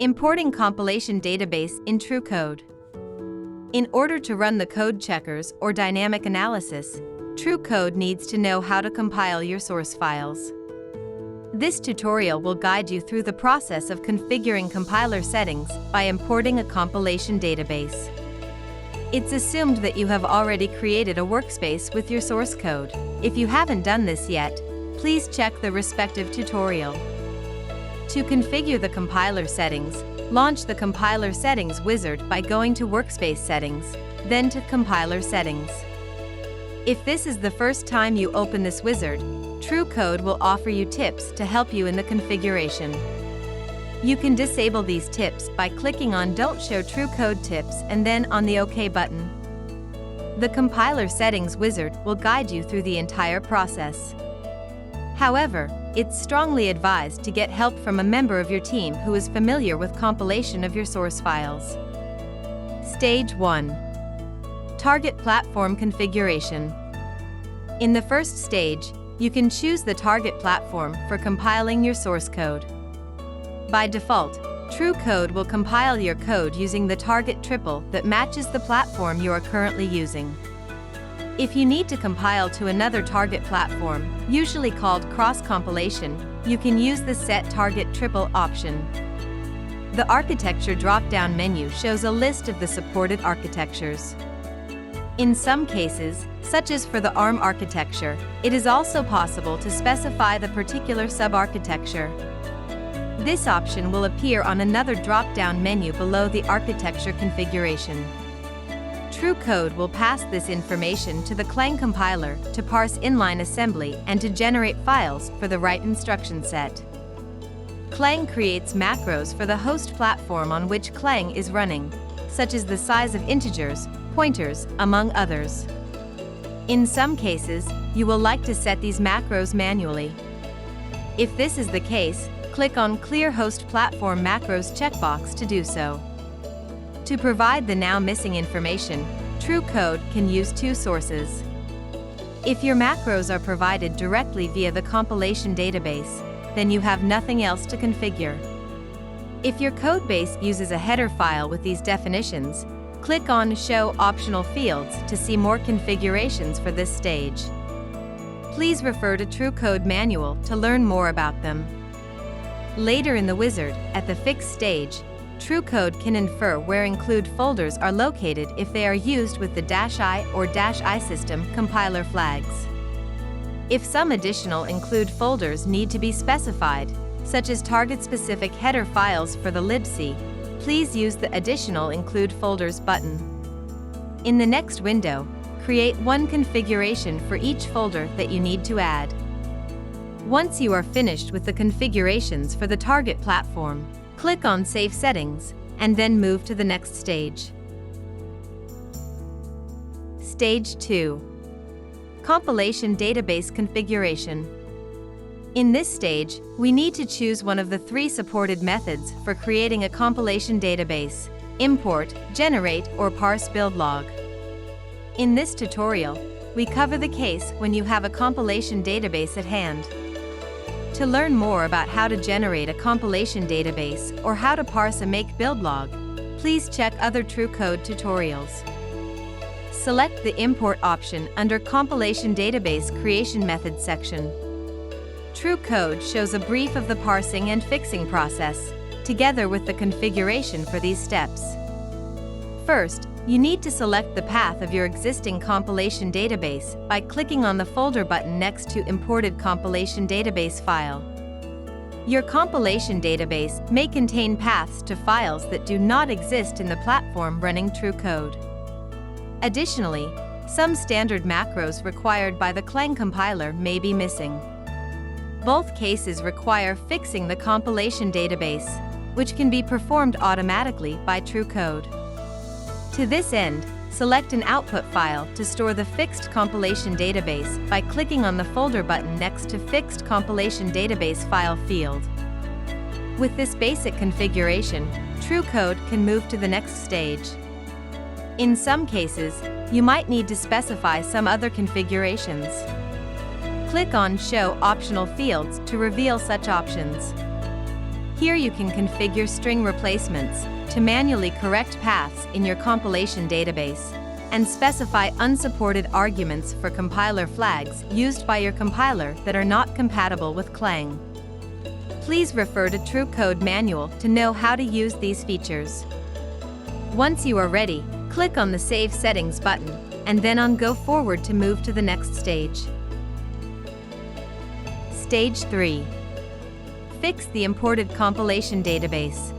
Importing compilation database in TrueCode. In order to run the code checkers or dynamic analysis, TrueCode needs to know how to compile your source files. This tutorial will guide you through the process of configuring compiler settings by importing a compilation database. It's assumed that you have already created a workspace with your source code. If you haven't done this yet, please check the respective tutorial. To configure the compiler settings, launch the Compiler Settings wizard by going to Workspace Settings, then to Compiler Settings. If this is the first time you open this wizard, TrueCode will offer you tips to help you in the configuration. You can disable these tips by clicking on Don't Show TrueCode Tips and then on the OK button. The Compiler Settings wizard will guide you through the entire process. However, it's strongly advised to get help from a member of your team who is familiar with compilation of your source files. Stage 1. Target Platform Configuration. In the first stage, you can choose the target platform for compiling your source code. By default, TrueCode will compile your code using the target triple that matches the platform you are currently using. If you need to compile to another target platform, usually called cross-compilation, you can use the Set Target Triple option. The Architecture drop-down menu shows a list of the supported architectures. In some cases, such as for the ARM architecture, it is also possible to specify the particular sub-architecture. This option will appear on another drop-down menu below the architecture configuration. TrueCode will pass this information to the Clang compiler to parse inline assembly and to generate files for the right instruction set. Clang creates macros for the host platform on which Clang is running, such as the size of integers, pointers, among others. In some cases, you will like to set these macros manually. If this is the case, click on Clear Host Platform Macros checkbox to do so. To provide the now missing information, TrueCode can use two sources. If your macros are provided directly via the compilation database, then you have nothing else to configure. If your codebase uses a header file with these definitions, click on Show Optional Fields to see more configurations for this stage. Please refer to TrueCode manual to learn more about them. Later in the wizard, at the Fix stage, TrueCode can infer where include folders are located if they are used with the -i or -i system compiler flags. If some additional include folders need to be specified, such as target-specific header files for the libc, please use the Additional Include Folders button. In the next window, create one configuration for each folder that you need to add. Once you are finished with the configurations for the target platform, click on Save Settings, and then move to the next stage. Stage 2. Compilation Database Configuration. In this stage, we need to choose one of the three supported methods for creating a compilation database: import, generate, or parse build log. In this tutorial, we cover the case when you have a compilation database at hand. To learn more about how to generate a compilation database or how to parse a make build log, please check other TrueCode tutorials. Select the Import option under Compilation Database Creation Methods section. TrueCode shows a brief of the parsing and fixing process, together with the configuration for these steps. First, you need to select the path of your existing compilation database by clicking on the folder button next to Imported Compilation Database File. Your compilation database may contain paths to files that do not exist in the platform running TrueCode. Additionally, some standard macros required by the Clang compiler may be missing. Both cases require fixing the compilation database, which can be performed automatically by TrueCode. To this end, select an output file to store the fixed compilation database by clicking on the folder button next to Fixed Compilation Database File field. With this basic configuration, TrueCode can move to the next stage. In some cases, you might need to specify some other configurations. Click on Show Optional Fields to reveal such options. Here you can configure string replacements to manually correct paths in your compilation database and specify unsupported arguments for compiler flags used by your compiler that are not compatible with Clang. Please refer to TrueCode Manual to know how to use these features. Once you are ready, click on the Save Settings button, and then on Go Forward to move to the next stage. Stage 3. Fix the imported compilation database.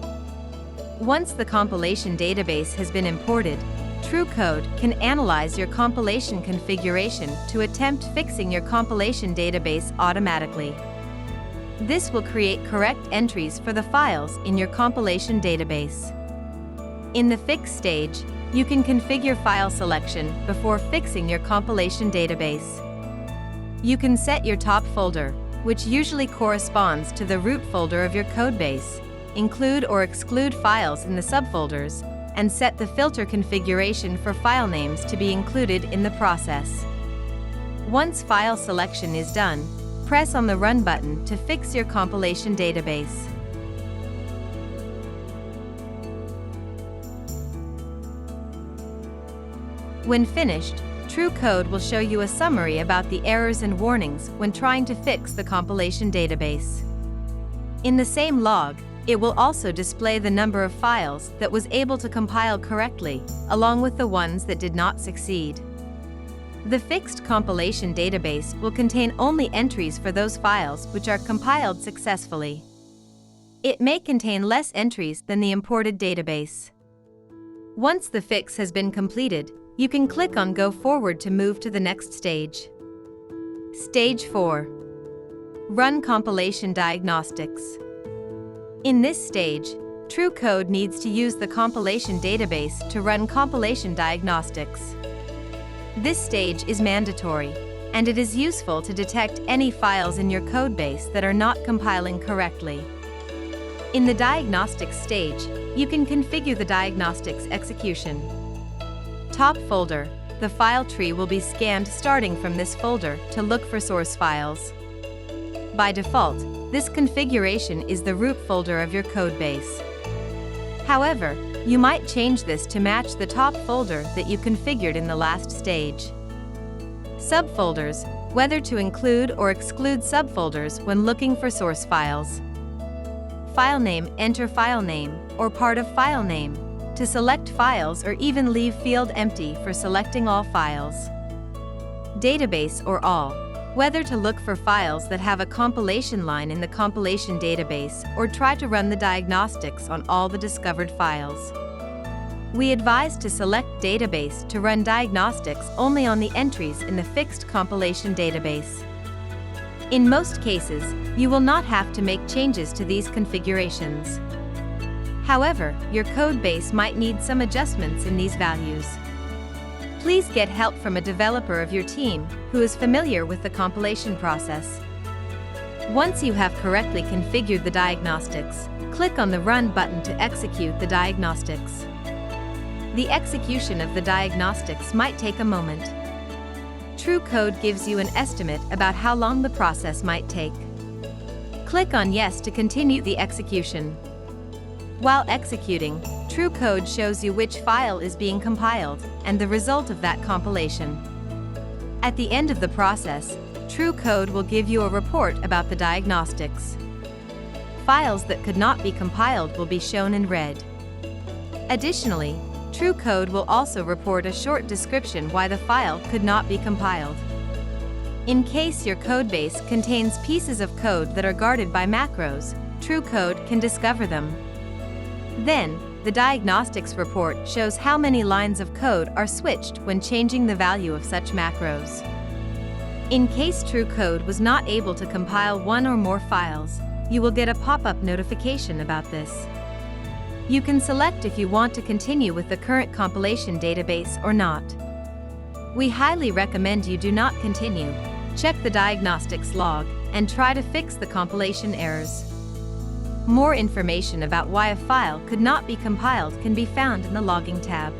Once the compilation database has been imported, TrueCode can analyze your compilation configuration to attempt fixing your compilation database automatically. This will create correct entries for the files in your compilation database. In the Fix stage, you can configure file selection before fixing your compilation database. You can set your top folder, which usually corresponds to the root folder of your codebase, include or exclude files in the subfolders, and set the filter configuration for file names to be included in the process. Once file selection is done, press on the Run button to fix your compilation database. When finished, TrueCode will show you a summary about the errors and warnings when trying to fix the compilation database. In the same log, it will also display the number of files that was able to compile correctly, along with the ones that did not succeed. The fixed compilation database will contain only entries for those files which are compiled successfully. It may contain less entries than the imported database. Once the fix has been completed, you can click on Go Forward to move to the next stage. Stage 4. Run compilation diagnostics. In this stage, TrueCode needs to use the compilation database to run compilation diagnostics. This stage is mandatory, and it is useful to detect any files in your codebase that are not compiling correctly. In the diagnostics stage, you can configure the diagnostics execution. Top folder, the file tree will be scanned starting from this folder to look for source files. By default, this configuration is the root folder of your codebase. However, you might change this to match the top folder that you configured in the last stage. Subfolders, whether to include or exclude subfolders when looking for source files. File name, enter file name, or part of file name, to select files or even leave field empty for selecting all files. Database or all, whether to look for files that have a compilation line in the compilation database or try to run the diagnostics on all the discovered files. We advise to select database to run diagnostics only on the entries in the fixed compilation database. In most cases, you will not have to make changes to these configurations. However, your codebase might need some adjustments in these values. Please get help from a developer of your team who is familiar with the compilation process. Once you have correctly configured the diagnostics, click on the Run button to execute the diagnostics. The execution of the diagnostics might take a moment. TrueCode gives you an estimate about how long the process might take. Click on Yes to continue the execution. While executing, TrueCode shows you which file is being compiled and the result of that compilation. At the end of the process, TrueCode will give you a report about the diagnostics. Files that could not be compiled will be shown in red. Additionally, TrueCode will also report a short description why the file could not be compiled. In case your codebase contains pieces of code that are guarded by macros, TrueCode can discover them. Then, the diagnostics report shows how many lines of code are switched when changing the value of such macros. In case TrueCode was not able to compile one or more files, you will get a pop-up notification about this. You can select if you want to continue with the current compilation database or not. We highly recommend you do not continue. Check the diagnostics log and try to fix the compilation errors. More information about why a file could not be compiled can be found in the Logging tab.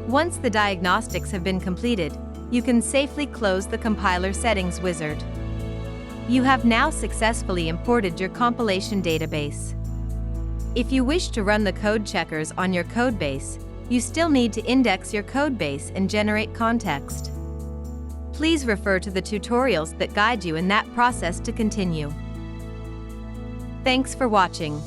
Once the diagnostics have been completed, you can safely close the compiler settings wizard. You have now successfully imported your compilation database. If you wish to run the code checkers on your codebase, you still need to index your codebase and generate context. Please refer to the tutorials that guide you in that process to continue. Thanks for watching.